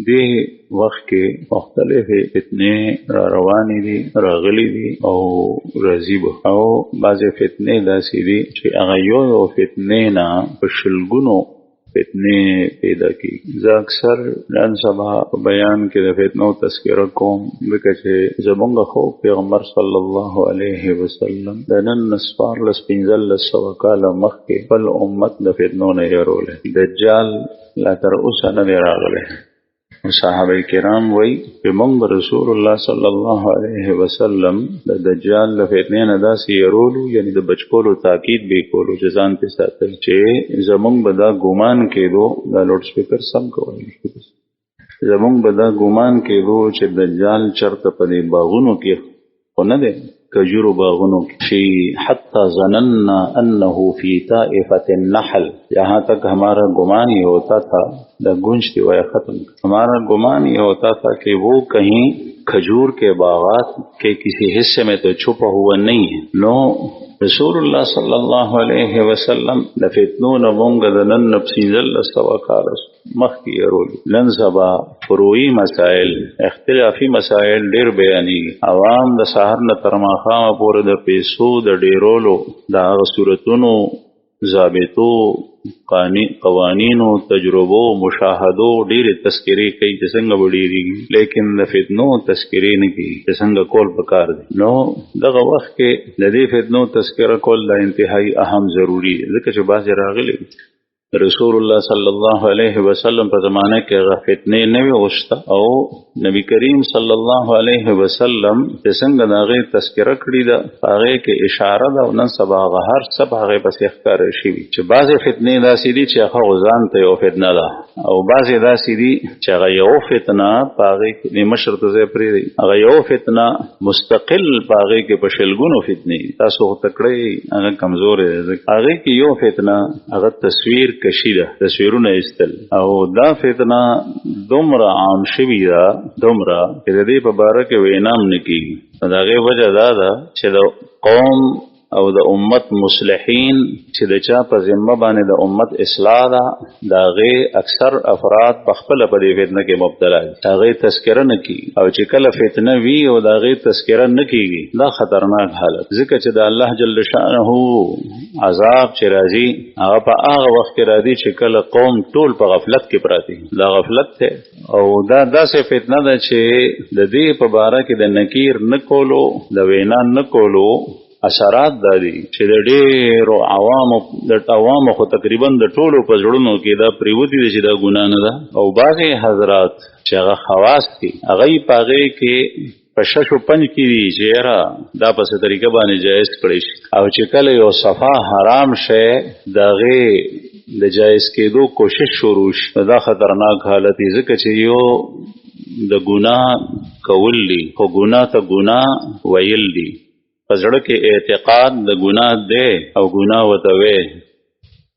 دې وخت کې مختلفې فتنې را روانې دي، راغلي دي او راځي به. او بعضې فتنې داسې دي چې هغه یو فتنې نه په شلګونو فتنې پیدا کېږي. زه اکثر نن سبا په بیان کې د فتنو تذکره کوم، ځکه چې زمونږ خو پیغمبر صلی الله علیه وسلم د نن 1400 کاله مخکې خپل امت د فتنو نه یارولی. دجال لا تر اوسه نه دی راغلی. صحابه کرام وی چې موږ رسول الله صلی الله علیه وسلم د دجال د فتنې نه داسې یارولو، یعنی د بچکولو تاکید به کولو چې ځان پې ساتل، چې زموږ به دا ګمان کېدو، دا لوډ سپیکر سم کولی، زموږ به دا ګمان کېدو چې دجال چرته په دې باغونو کې خو نه دی، کجورو باغونو فی حتی ظننا انه فی طائفة النحل، یہاں تک ہمارا گمان یہ ہوتا تھا، دا گنج تھی وہ ختم، ہمارا گمان یہ ہوتا تھا کہ وہ کہیں کھجور کے باغات کے کسی حصے میں تو چھپا ہوا نہیں ہے. نو رسول اللہ صلی اللہ علیہ وسلم د فتنو نه مونږ د نن 1500 کاله مخکې یارولو. نن سبا فروعي مسائل، اختلافي مسائل ډېر بیانېږي. عوام د سهار نه تر ماښامه پورې د پیسو د ډېرولو د هغه صورتونو، ضابطو، قوانینو، تجربو، مشاهدو ډېرې تذکرې کوي چې څنګه به ډېرېږي، لیکن د فتنو تذکرې نه کوي چې څنګه کول پکار دی. نو دغه وخت کې د دې فتنو تذکره کول دا انتهایی اهم ضروري دی، ځکه چې بعضې راغلي رسول الله صلی الله علیه وسلم په زمانه کې هغه فتنې نه وې اوسته، او نبی کریم صلی الله علیه وسلم چې څنګه د هغې تذکره کړې ده، هغې کې اشاره ده، او نن سبا هغه هر څه په هغې پسې ښکاره شوي چې بعضې فتنې داسې دي چې هغه ځان ته یو فتنه ده، او بعضې داسې دي چې هغه یو فتنه په هغې کې مشر ته ځای پرېږدي، هغه یو فتنه مستقل په هغې کې په شلګونو فتنې دي. تاسو خو تکړه هغه کمزوری دی، هغې کې یو فتنه هغه تصویر کشی ده، تصویرونه ایستل، او دا فتنه دومره عام شوي ده، دومره چې د دې په باره کې وینام نه کېږي. د هغې وجه دا ده چې د قوم او د امت مصلحین چې د چا په ذمه باندې د امت اصلاح ده، د هغې اکثر افراد په خپله په دې فتنه کې مبتلا دي، د هغې تذکره نه کېږي. او چې کله فتنه وي او د هغې تذکره نه کېږي، دا خطرناک حالت، ځکه چې د الله جل شانه عذاب چې راځي هغه په هغه وخت کې راځي چې کله قوم ټول په غفلت کې پراته دي. دا غفلت دی، او دا داسې فتنه ده چې د دې په باره کې د نکیر نه کولو، د وینا نه کولو اثرات دا دي چې د ډېرو عوامو خو تقریبا د ټولو په زړونو کې دا پریوتي دي چې دا ګناه نه ده. او بعضې حضرات چې هغه خواص دي، هغه یې په هغې کې په شش و پنج کې دي چې یاره دا په څه طریقه باندې جایز کړی شي، او چې کله یو صفا حرام شی د هغې د جایز کېدو کوشش شروع شي، دا خطرناک حالت دی، ځکه چې یو د ګناه کول دي، خو ګناه ته ګناه ویل دي، په زړه کې اعتقاد د ګناه دی او ګناه ورته وی،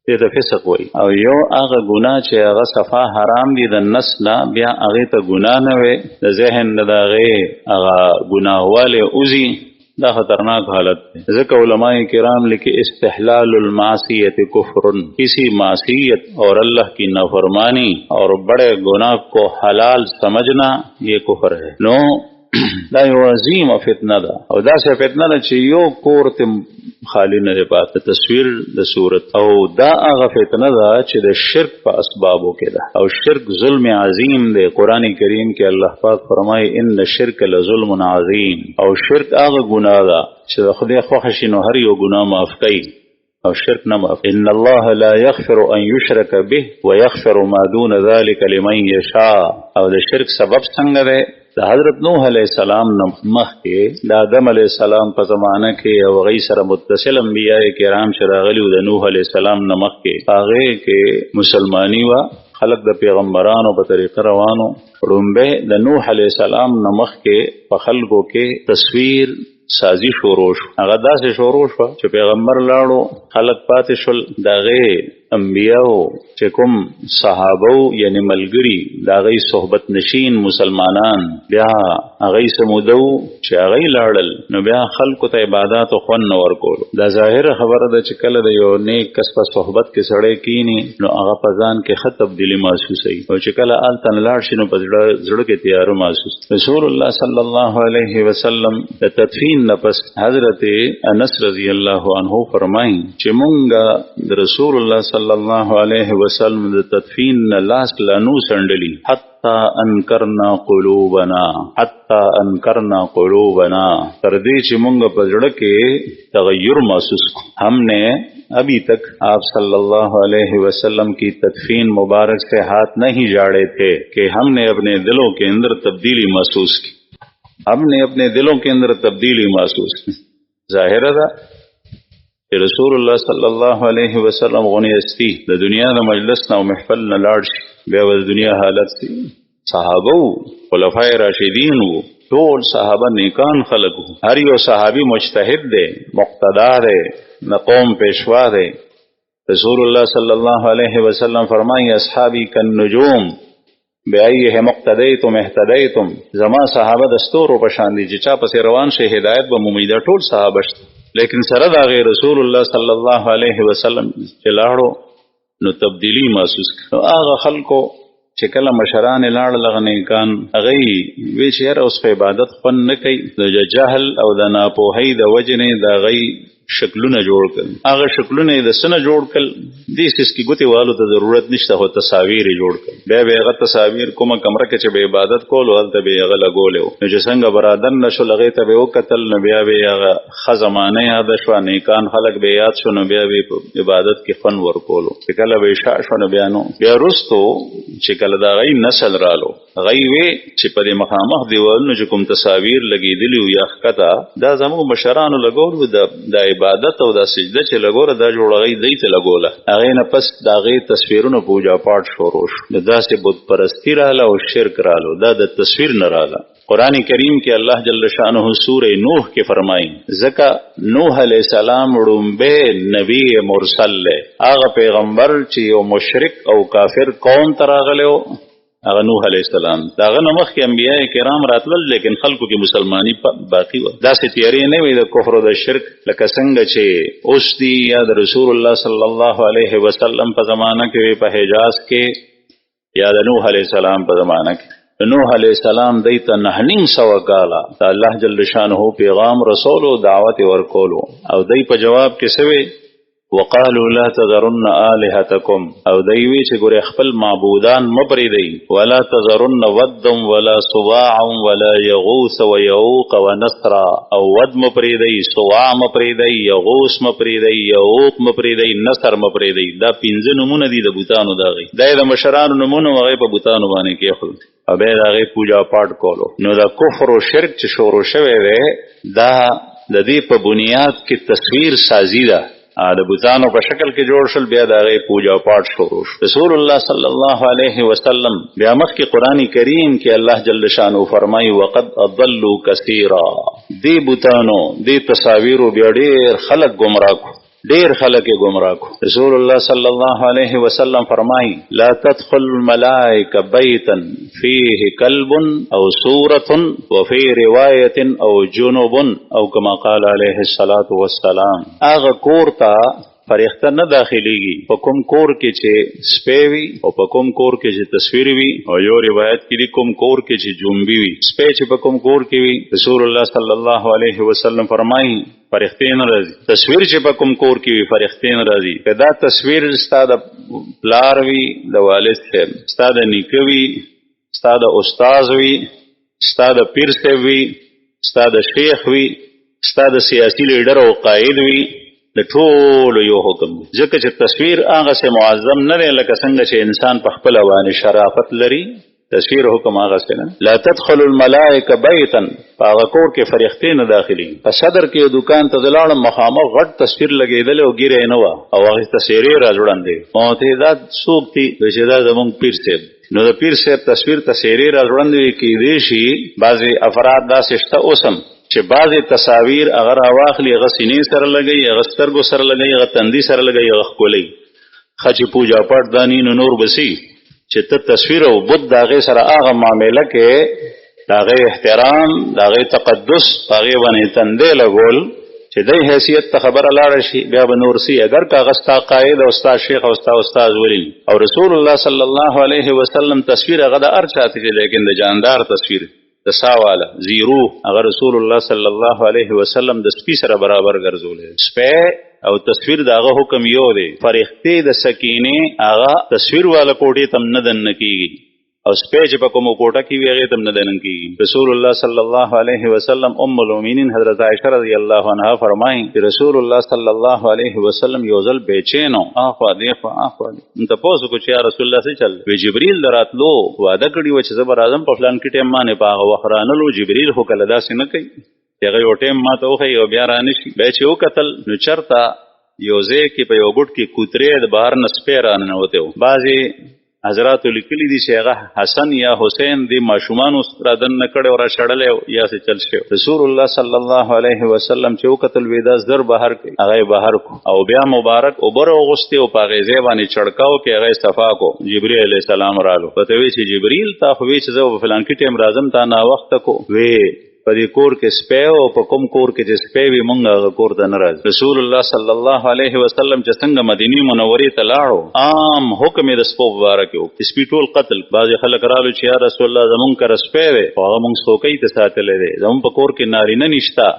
دې ته فسق وایي. او یو هغه ګناه چې هغه صفا حرام دي د نس نه، بیا هغې ته ګناه نه وی، د ذهن نه د هغې هغه ګناهوالی اوځي، دا خطرناک حالت ہے. ذکر علماء کرام لکھے استحلال المعصیت کفر، کسی معصیت اور اللہ کی نافرمانی اور بڑے گناہ کو حلال سمجھنا یہ کفر ہے. نو دا یو عظیم فتنه ده، او دا سه فتنه ده چې یو کور ته خالی نه دی پاته، تصویر د صورت، او دا هغه فتنه ده چې د شرک په اسبابو کې ده، او شرک ظلم عظیم دی. قرآن کریم کې الله پاک فرمایي ان الشرک لظلم عظیم، او شرک هغه ګناه ده چې د خدای خوښه شي نو هر یو ګناه معاف کوي، او شرک نه معاف. ان الله لا یغفر ان یشرک به ویغفر ما دون ذلک لمن یشاء. او د شرک سبب څنګه دی؟ د حضرت نوح علیہ السلام مخکې د آدم علیہ السلام په زمانه کې او هغې سره متصل انبیاء کرام چې راغلي وو د نوح علیہ السلام نه مخکې، هغې کې مسلماني وه، خلق د پیغمبرانو په طریقه روانو. ړومبی د نوح علیہ السلام نه مخکې په خلکو کې تصویر سازی شروع شو. هغه داسې شروع شوه چې پیغمبر لاړو، خلک پاتې شول، د هغې انبیاءو چې کوم صحابو یعنی ملګری دا غي صحبت نشین مسلمانان بیا هغه سمودو چې هغه لاړل نو بیا خلکو ته عبادت او خون نور کول دا ظاهر خبره ده چې کله د یو نیک کس په صحبت کې سړی کینی نو هغه په ځان کې خط تبدیلی محسوسوي او چې کله آل تن لاړ شي نو په زړه کې تیارو محسوس رسول الله صلی الله علیه وسلم د تدفین نفس حضرت انس رضی الله عنه فرمایي چې مونږ د رسول الله صلی الله علیه وسلم د تدفین لاس لانو سندلی حتی انکرنا قلوبنا تر دې چې مونږ په زړه کې تغیر محسوس کو ہم نے ابھی تک آپ صلی اللہ علیہ وسلم کی تدفین مبارک سے ہاتھ نہیں جھاڑے تھے کہ ہم نے اپنے دلوں کے اندر تبدیلی محسوس کی ظاہر ہے رسول الله صلی الله علیه وسلم غنی استی د دنیا د مجلس نه او محفل نه لاړ شي بیا د دنیا حالت سي صحابه خلفای راشدین وو ټول صحابه نیکان خلق وو هر یو صحابي مجتهد دی مقتدا دی قوم پیشوا دی رسول الله صلی الله علیه وسلم فرمایي اصحابی کالنجوم بأیه مقتدیتم اهتدیتم زما صحابه د ستورو په شان دي چې چا پسې روان شي هدایت به مومي دا ټول صحابه شته لیکن سره دا غیر رسول الله صلی الله علیه وسلم چې لاړو نو تبدیلی محسوس کړه هغه خلکو چې کله مشران لاړ لغنه کان هغه وی چې اوس په عبادت فن نه کوي د جهل او د ناپوهۍ د وجنه د غي شکلونه جوړ کړ هغه شکلونه د سن جوړ کړ دې سس کی ګوتې والو ته ضرورت نشته هو تصاویر جوړ کړ بیا هغه تصاویر کومه کمره کې چې به عبادت کول او ته به هغه لګولیو نو چې څنګه برادر نشو لغې ته به وکتل نو بیا به هغه خزمانه یاد شو نیکان خلق به یاد شو نو بیا به عبادت کې فن ور کولو چې کله به شاه شو نو بیا نو بیا رستو چې کله دا غي نسل رالو غي وی چې په مخامخ دیوالونو چې کوم تصاویر لګیدلی یا خطا دا زموږ مشرانو لګول د عبادت او د سجده چې لګوره دا جوړغی دی ته لګوله هغه نه پس دا غي تصویرونو پوجا پاٹ شروع شو دا سه بت پرستی رااله او شرک رااله دا د تصویر نه رااله قرآن کریم کې الله جل شانه سورہ نوح کې فرمایي زکا نوح علیہ السلام رومبه نبی مرسل هغه پیغمبر چې یو مشرک او کافر قوم تراغلو هغه نوح علیہ السلام داغه نمخ کې انبیاء کرام راتلل لیکن خلکو کې مسلمانی باقی و دا سه تیاری نه وي د کفر او د شرک لکه څنګه چې اوس دی یا د رسول الله صلی الله علیه وسلم په زمانہ کې په حجاز کې یا د نوح علیہ السلام په زمانہ کې نوح علیہ السلام دیت نحنیم سو کالا تا الله جل شانه پیغام رسول او دعوت ورکولو او دای په جواب کې سوي وقالوا لا تذرن آلهتكم او دوی چې ګوره خپل معبودان مپریدي ولا تذرن ود ولا سواع ولا يغوث ويعوق ونسر او ود مپریدي سواع مپریدي يغوث مپریدي يعوق مپریدي نسر مپریدي دا پنځه نمونه دي د بوتانو داغي د مشرانو نمونه هغه په بوتانو باندې کې خو ابه داغي پوجا پاٹ کولو نو دا کفر او شرک چې شروع شوه وي دا د دې په بنیاد کې تصویر سازی ده د بوتانو په شکل کې جوړ شل بیا د هغه پوجا پاٹ شروع رسول الله صلی الله علیه وسلم بیا مخ کې قرآن کریم کې الله جل شانه فرمایي وقد اضلوا كثيرا دی بوتانو دی تصاویر بیا ډېر خلک گمراه ډیر خلک گمراه کو رسول الله صلی الله علیه وسلم فرمایي لا تدخل الملائکه بیتا فيه كلب او سوره وفي روايه او جنوب او كما قال عليه الصلاه والسلام اغه کورتا فرښتہ نه داخليږي په کوم کور کې چې سپېوي او په کوم کور کې چې تصویر وي او یو روایت کې کوم کور کې چې جومبي وي سپې چې په کوم کور کې وي رسول الله صلی الله علیه وسلم فرمایي فرښتې نه راځي تصویر چې په کوم کور کې وي فرښتې نه راځي کدا تصویر ستاد پلار وي د والد سره ستاد نیکوي ستاد استاد وي ستاد پیر سره وي ستاد شیخ وي ستاد سیاسي لیډر او قائد وي د ټول یو حکم ځکه چې تصویر هغه سه معظم نه لکه څنګه چې انسان په خپل باندې شرافت لري تصویر حکم هغه سه نه لا تدخل الملائکه بیتا هغه کور کې فرښتې نه داخلي په صدر کې دکان ته دلاړ مخامخ غټ تصویر لګیدل او ګیره نه و او هغه تصویر راځوړندې او ته دا سوکتي چې دا زمونږ پیر سیب نو د پیر سیب تصویر راځوړندې کې دی شي بعضی افراد دا سشته اوسم چې بعضی تصاویر اگر اواخلی هغه سینې سره لګي هغه سترګو سره لګي هغه تندي سره لګي هغه خولي خچ پوجا پاٹ دانی نور بسی چې ته تصویر او بت داغه سره هغه معاملې کې داغه احترام داغه تقدس هغه باندې تندې لګول چې د حیثیت ته خبره لاړ شي بیا به نور سي اگر کاغذ تا قائد او استاد شیخ او استاد ولی او رسول الله صلی الله علیه وسلم تصویر هغه د ارچاته کې لیکن د جاندار تصویر د ساواله زیرو هغه رسول الله صلی الله علیه وسلم د سپی سره برابر ګرځولې سپه او تصویر داغه حکم یو دی فرښتې د سکینه هغه تصویر والا کوټې تم نه دن کیږي او سپه چې په کومه کوټه کې وی هغه تم نه دن کیږي رسول الله صلی الله علیه وسلم ام المؤمنین حضرت عائشہ رضی الله عنها فرمایي چې رسول الله صلی الله علیه وسلم یو ځل بیچینو اخوا دی ته پوسو کو چې رسول الله سره چل وی جبرئیل دراتلو وعده کړی و چې زبر اعظم په فلان کې ټیم باندې پاغه وخرانلو جبرئیل هو کله داسې نه کوي هغه یو ټیم ما ته وخی او بیا رانشي به چې وکتل نو چرتا یوزه کې په یو ګټ کې کوترې د بهر نسپیران نه وته بعضی حضرات لیکلی دي چې هغه حسن یا حسین دی ماشومان را دن نکړ او را شړل یا څه چل شي رسول الله صلی الله علیه وسلم چې وکتل ودا زر بهر کوي هغه بهر کو او بیا مبارک اوبر اوغسته او پاغه زیبانی چړکاو کې هغه صفا کو جبرئیل علیہ السلام رالو پته وی چې جبرئیل تا خو وی چې زو فلان کې ټیم راځم تا نا وخت کو وی په دې کور کې سپه او په کوم کور کې چې سپه وي مونږه کور ته ناراض رسول الله صلی الله علیه وسلم چې څنګه مدینه منورې ته لاړو عام حکم د سپو مبارک او سپی ټول قتل بعض خلک رالو چې یا رسول الله زمونږ کر سپه وي او هغه مونږ سوکې ته ساتلې دي زمون په کور کې نارینه نشتا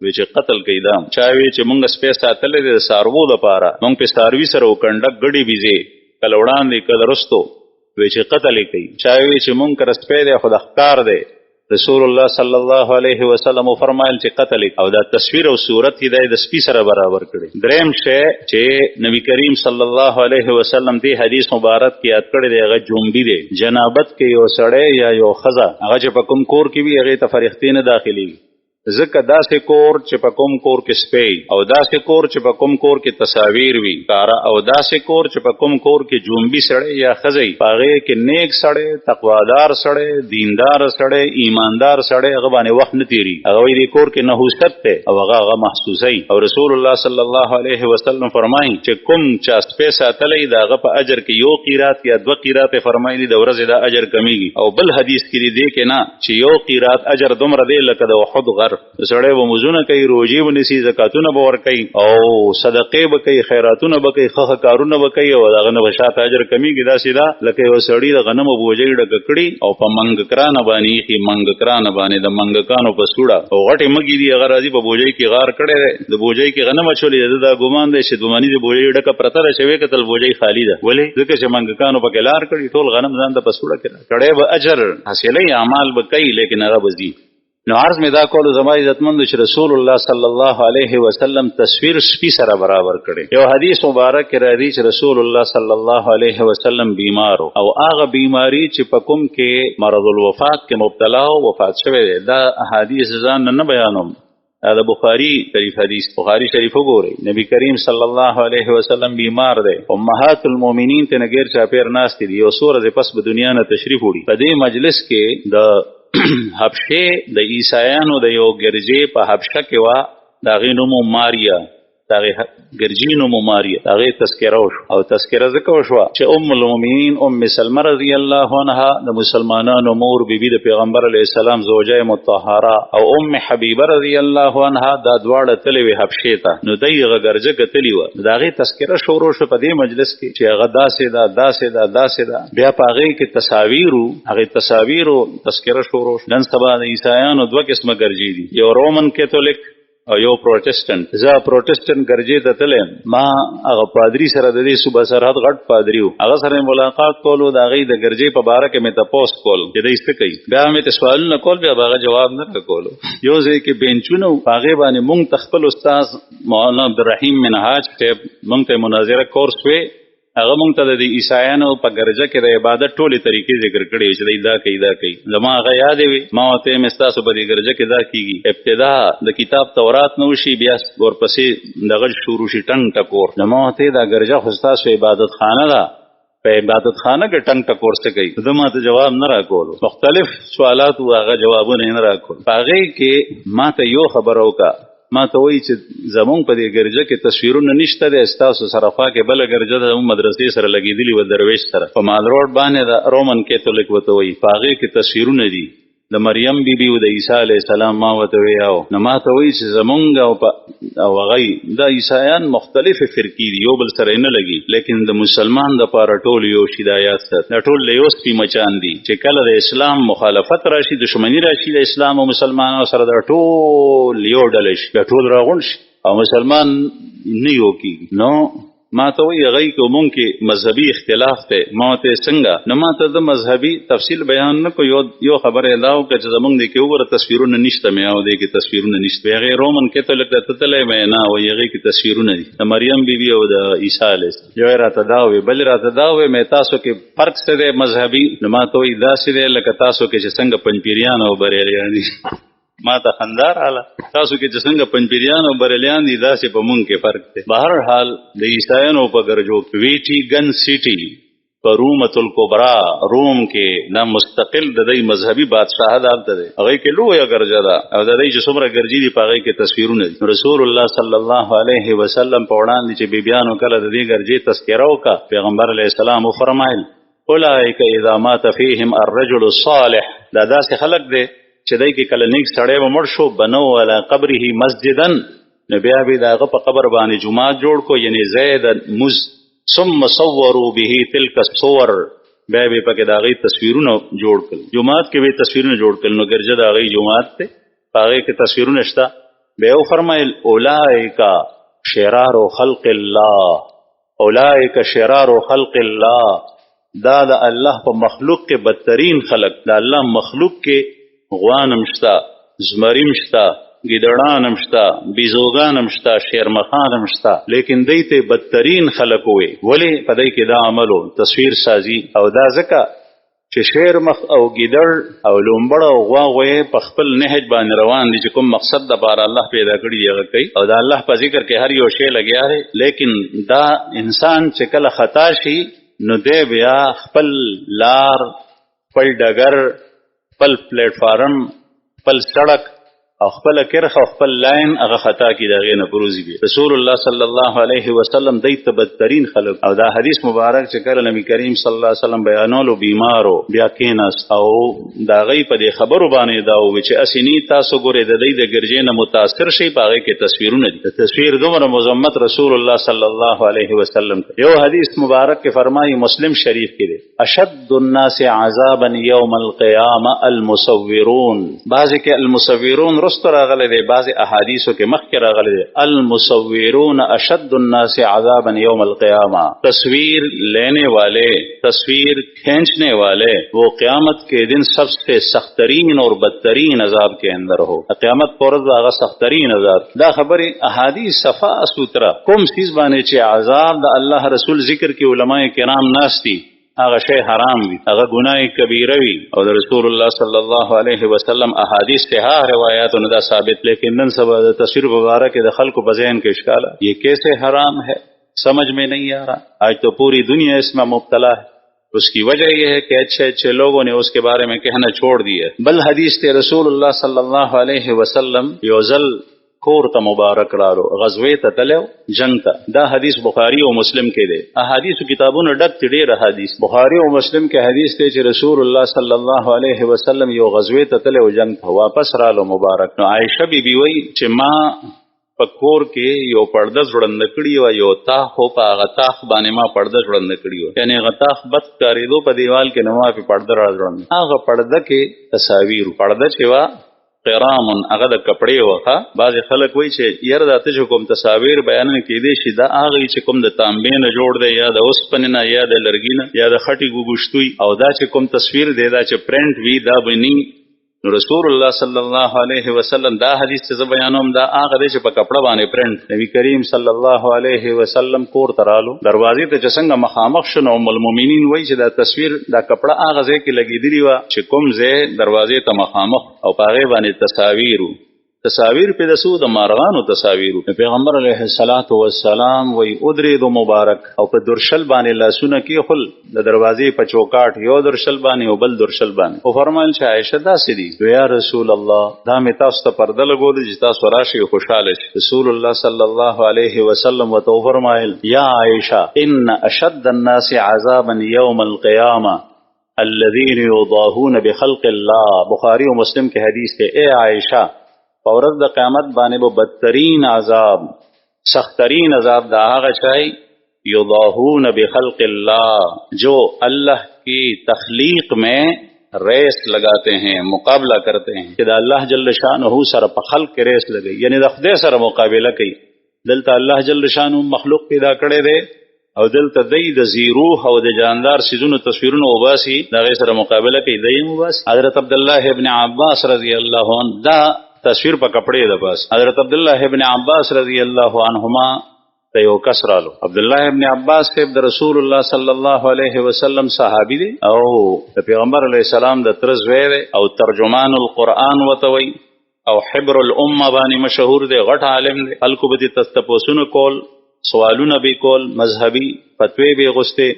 وی چې قتل کیدام چاوي چې مونږ سپه ساتلې دي سارو لپاره مونږ په ساروي سره وکړه غړي بيزي کله وړاندې کله رستو وی چې قتل کوي چاوي چې مونږ کر سپه دي خود اختار دي رسول الله صلی الله علیه وسلم فرمایل چې قتل او دا تصویر او صورت هدايه د سپی سره برابر کړي دریم شی چې نبی کریم صلی الله علیه وسلم دی حدیث مبارک کې یاد کړی دی هغه جومبی دی جنابت کې یو سړی یا یو خزه هغه چې په کوم کور کې وي هغه ته فرښتې نه داخلي ځکه داسې کور چې په کوم کور کې سپی او داسې کور چې په کوم کور کې تصاویر وي کارا او داسې کور چې په کوم کور کې جومبي سړی یا خزی پاغه کې نیک سړی تقوادار سړی دیندار سړی ایماندار سړی هغه باندې وخت نه تیری هغه دې کور کې نحوست ته او هغه محسوسي او رسول الله صلی الله علیه وسلم فرمایي چې کوم چا سپی ساتلې داغه په اجر کې یو قیرات یا دو قیرات فرمایلی د ورځې د اجر کمیږي او بل حدیث کې دې کې نه چې یو قیرات اجر دومره دی لکه د احد غر سړی و مزونه کوي روزي ونسی زکاتونه به ور کوي او صدقې به کوي خیراتونه به کوي خخ کارونه به کوي او دغه نه بشات اجر کمیږي دا سیدا لکه یو سړی د غنمو بوجي ډک کړي او په منګ کرانه باندې کی منګ کرانه باندې د منګ کانو په سوړه او غټي مګي دی هغه راځي په بوجي کې غار کړي د بوجي کې غنم چولې دا ګومان دی چې دومانی د بوجي ډک پرته شوی کتل بوجي خالی ده ولې ځکه چې منګ کانو په کلار کړي ټول غنم ځان د پسوړه کړي به اجر حاصلې اعمال به کوي لیکن هغه بزي نو عرض میں دا کولو زما عزتمند چې رسول الله صلی الله علیه وسلم تصویر سپی سره برابر کړي یو حدیث مبارک کې راځي چې رسول الله صلی الله علیه وسلم بیمار او هغه بیماری چې په کوم کې مرض الوفات کې مبتلا او وفات شوی دا احادیث ځان نه بیانوم دا بخاری شریف حدیث بخاری شریف وګورئ نبی کریم صلی الله علیه وسلم بیمار دی امهات المؤمنین ته نګیر چا پیر ناست دي یو سورې پس په دنیا نه تشریف وړي په دې مجلس کې د حبشه د عیسایانو د یو ګرځې په حبشه کې وا دا غینو ماریا دا ګرجینو ماریا دا غي تذکره او تذکره ذکر شو چې ام المؤمنین ام سلمہ رضی الله عنها د مسلمانانو مور بیبي د پیغمبر علی السلام زوجه مطهره او ام حبیبه رضی الله عنها دا دواړه تلوي حبشه ته نو دغه ګرځه کتلی و دا غي تذکره شروع شو په دې مجلس کې چې هغه داسې دا بیا په هغه کې تصاویر تذکره شروع نن سبا د عیسایانو دوه قسمه ګرځي دي یو رومن کاتولیک او یو پروټستانت زه پروټستانت ګرځې ته تلم ما هغه پادری سره د دې صوبه سرحد غټ پادری هغه سره ملاقات کولو دا غي د ګرځې په باره کې مې تاسو کول چې دې څه کوي بیا مې ته سوال نه کول بیا هغه جواب نه کولو یو ځکه کې بنچونو هغه باندې مونږ تخپل استاد مولانا عبدالرحیم منهاج ته مونږ ته مناظره کورس وې هغه مونږ ته د عیسایانو په ګرځه کې د عبادت ټولې طریقې ذکر کړې چې دا کوي زما هغه یاد وي ما ته مستاسو په دې ګرځه کې دا کیږي ابتدا د کتاب تورات نو شي بیا ورپسې دغه شروع شي ټنګ ټکور نو ما ته دا ګرځه خو تاسو عبادت خانه ده په عبادت خانه کې ټنګ ټکور څه کوي زما ته جواب نه راکولو مختلف سوالات او هغه جوابونه نه راکول هغه کې ما ته یو خبر وکا ما ته وایي چې زمونږ په دې ګرجه کې تصویرونه نشته دی، ستاسو سره خوا کې بله ګرجه ده زمونږ مدرسې سره لګېدلي وه درویش سره په مال روډ باندې د رومن کیتولیک ورته وایي، په هغې کې تصویرونه دي د مریم بیبي او د عیسی علیه السلام. ما ورته ویاو نو ما ته وایي چې زمونږ او هغوی دا عیسایان مختلفې فرقې دي، یو بل سره یې نه لګي، لیکن د مسلمان دپاره ټول یو شي دا یاد سات، دا ټول له یو سپي مچان دي چې کله د اسلام مخالفت راشي، دشمني راشي د اسلام او مسلمانانو سره، دا ټول یو ډله شي، دا ټول راغونډ شي او مسلمان نه یو کېږي. نو ما ته وایي هغوی کې مونږ کې مذهبي اختلاف دی. ما ورته څنګه؟ نو ما ته د مذهبي تفصیل بیان نه کړو، یو خبره یې دا وکړه چې زمونږ دې کې وګوره تصویرونه نشته، مې او دې کې تصویرونه نشته. هغې رومن کیتولیک ته ته تللی مې نه وایي هغې کې تصویرونه دي د مریم بیبي او د عیسی علیه السلام. یو یې راته دا وویل، بل یې راته دا وویل مې تاسو کې فرق څه دی مذهبي؟ نو ما ته وایي داسې دی لکه تاسو کې چې څنګه پنجپیریان او بریلیان دي. ما ته خندا راغله، تاسو کې چې څنګه پنجپیریان او بریلیان دي داسې په مونږ کې فرق دی. بهرحال د عیسایانو په ګرجو کې ویټیګن سیټي په رومة الکبرا روم کې دا مستقل د دوی مذهبي بادشاهه دلته دی، هغې کې لویه ګرجه ده او د دوی چې څومره ګرجي دي په هغې کې تصویرونه دي. رسول الله صلی الله علیه وسلم په وړاندې چې بیبیانو کله د دې ګرجې تذکره وکړه، پیغمبر علیه السلام وفرمایل اولئک اذا مات فیهم الرجل الصالح، دا داسې خلک دی چې دی کې کله نیک سړی به مړ شو، بنو علی قبره مسجدا، نو بیا به د هغه په قبر باندې جومات جوړ کو، یعنی زید مز، ثم صوروا به تلک الصور، بیا به پکې د هغې تصویرونه جوړ کړل، جومات کې به تصویرونه جوړ کړل. نو ګرجه د هغې جومات دی، په هغې کې تصویرونه شته. بیا وفرمایل اولئک شرار خلق الله، اولئک شرار خلق الله، دا د الله په مخلوق کې بدترین خلق، د الله مخلوق کې غوانم شته، زمریم شته، ګیدړانم شته، بیزوګانم شته، شیرمخانم شته، لیکن دی ته بدترین خلق وي. ولې؟ په دی کې دا عملو تصویر سازي، او دا ځکه چې شیرمخ او ګیدړ او لومبړ او غوا غوی په خپل نهج باندې روان دي چې کوم مقصد دپاره الله پیدا کړي دی هغه کوي، او دا الله په ذکر کې هر یو شی لګیا دی. لیکن دا انسان چې کله خطا شي نو دی بیا خپل لار، خپل ډګر، خپل پلیټ فارم، خپل سړک او خپل کرخه او خپل لاین هغه خطا کی د هغې نه پروزي بي. رسول الله صلی الله علیه وسلم دی ته بدترین خلق، او دا حدیث مبارک چې کله نبی کریم صلی الله علیه وسلم بیانولو، بیمارو بیا کېناست او د هغې په دې خبرو باندې دا وویل چې اسې تاسو ګورئ د دی د ګرجې نه متاثر شئ، په هغې کې تصویرونه دي. د تصویر دومره مذمت رسول الله صلی الله علیه وسلم. یو حدیث مبارک کې فرمایي، مسلم شریف کې دی، اشد الناس عذابا یوم القیامه المصورون. بعضې کې المصورون رست راغلی دی، بعض احادیثو کې مخکې راغلی دی المصورون اشد الناس عذابا یوم القیامہ، تصویر لینے والے، تصویر کھینچنے والے وہ قیامت کے دن سب سے سخترین اور بدترین عذاب کے اندر ہو. قیامت پر ورځ هغه سخترین عذاب. دا خبرې احادیث صفا سوتره کوم چیز باندې چې عذاب د الله رسول ذکر کې علماء کرام ناستی، هغه شی حرام وي، هغه ګناه کبیره وي، او د رسول الله صلی الله علیه وسلم احادیث صحیح روایاتونه دا ثابت. لیکن نن سبا د تصویر مبارک د خلکو په ذہن کې اشکال ہے، یہ کیسے حرام ہے سمجھ میں نہیں آ رہا. آج تو پوری دنیا اس میں مبتلا ہے. اس کی وجہ یہ ہے کہ اچھے اچھے لوگوں نے اس کے بارے میں کہنا چھوڑ دیا. بل حدیث تے رسول اللہ صلی اللہ علیہ وسلم یوزل کور ته مبارک رالو، غزوې ته تلو، جنگ ته. دا حدیث بخاری او مسلم کې دی. احادیثو کتابونو ډک دي ډېر احادیث. بخاری او مسلم کې حدیث دی چې رسول الله صلی الله علیه وسلم یو غزوې ته تلو، جنگ ته واپس رالو مبارک. نو عائشه بیبي وایي چې ما په کور کې یو پرده ځوړنده کړي وه، یو تاخ و، په هغه تاخ باندې ما پرده ځوړنده کړي وه، یعنې هغه تاخ بد ښکارېدو په دیوال کې، نو ما پې پرده را ځوړنده. هغه پرده کې تصاویر، پرده چې وه قرامن، هغه د کپړې وخه. بعضې خلک وایي چې یاره دا ته چې کوم تصاویر بیانونه کېدی شي دا هغه چې کوم د تانبې نه جوړ دی، یا د اوسپنې نه، یا د لرګي نه، یا د خټې ګوګوشتوي، او دا چې کوم تصویر دی دا چې پرنټ وي دا به ني. نو رسول الله صلی الله علیه وسلم دا حدیث چې زه بیانوم دا هغه دی چې په کپړه باندې پرنټ. نبی کریم صلی الله علیه وسلم کور ته رالو، دروازې ته چې څنګه مخامخ شو، نو ام المؤمنین وایي چې دا تصویر دا کپړه هغه ځای کې لګېدلې وه چې کوم ځای دروازې ته مخامخ، او په هغې باندې تصاویر وو. تصاویر په دسو د مارغانو تصاویر. پیغمبر علیه الصلاۃ والسلام وی ادرید مبارک او په درشل باندې لاسونه کې خل د دروازې په چوکاټ یو درشل باندې او بل درشل باندې او فرمایل چې عائشه داسې دي. یا رسول الله دا مې تاسو ته پرده لګول چې تاسو راشي خوشاله شئ. رسول الله صلی الله علیه وسلم وتو فرمایل یا عائشه ان اشد الناس عذابا یوم القیامه الذين يضاهون بخلق الله. بخاری و مسلم کے حدیث تے اے عائشہ فورد دا قیامت بانے وہ بدترین عذاب سخترین عذاب دا آغا چاہی یضاہون بخلق اللہ جو اللہ کی تخلیق میں ریس لگاتے ہیں مقابلہ کرتے ہیں کہ دا اللہ جل شانہ سر پا خلق کے ریس لگئی یعنی دا خدے سر مقابلہ کی دلتا اللہ جل شانہ مخلوق پیدا کرے دے او دلتا دی دا زیروح او دا جاندار سیزون تصویرون وباسی دا غیر سر مقابلہ کی دی مباسی. حضرت عبداللہ ابن عباس رضی اللہ عنہ دا تصویر پا کپڑے دا بس. حضرت عبداللہ ابن عباس رضی اللہ عنہما تیو کسرالو. عبداللہ ابن عباس صاحب دا رسول اللہ صلی اللہ علیہ وسلم صحابی دے او دا پیغمبر علیہ السلام دا ترزوے دے او ترجمان القرآن وطوی او حبر الامہ بانی مشہور دے غٹ عالم دے. خلقو بدی تستپوسون کول سوالون بھی کول مذہبی فتوی بھی غستے.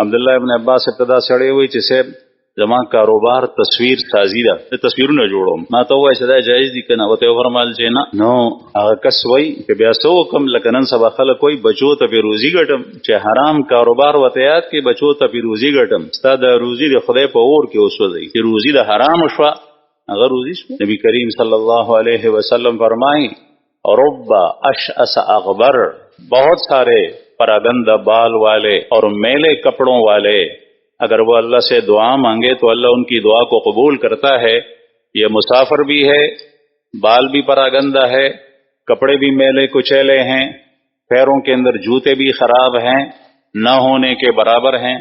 عبداللہ ابن عباس ابتدا سڑے ہوئی چی صاحب زمان کاروبار تصویر سازی دا تصویرون جوڑو ما تو وای صدا جائز دی کنا و ته فرمال چې نه نو هغه کس وای چې بیا سو کم لکنن سبا خلک کوئی بچو ته په روزي ګټم چې حرام کاروبار وته یاد کې بچو ته په روزي ګټم ستاد روزي د خدای په اور کې اوسوځي چې روزي د حرام شو هغه روزي شو. نبی کریم صلی الله علیه وسلم فرمای رب اشعث اغبر بہت سارے پراگند بال والے اور میلے کپڑوں والے اگر وہ اللہ سے دعا مانگے تو اللہ ان کی دعا کو قبول کرتا ہے. یہ مسافر بھی ہے بال بھی پراگندہ ہے کپڑے بھی میلے کچیلے ہیں پیروں کے اندر جوتے بھی خراب ہیں نہ ہونے کے برابر ہیں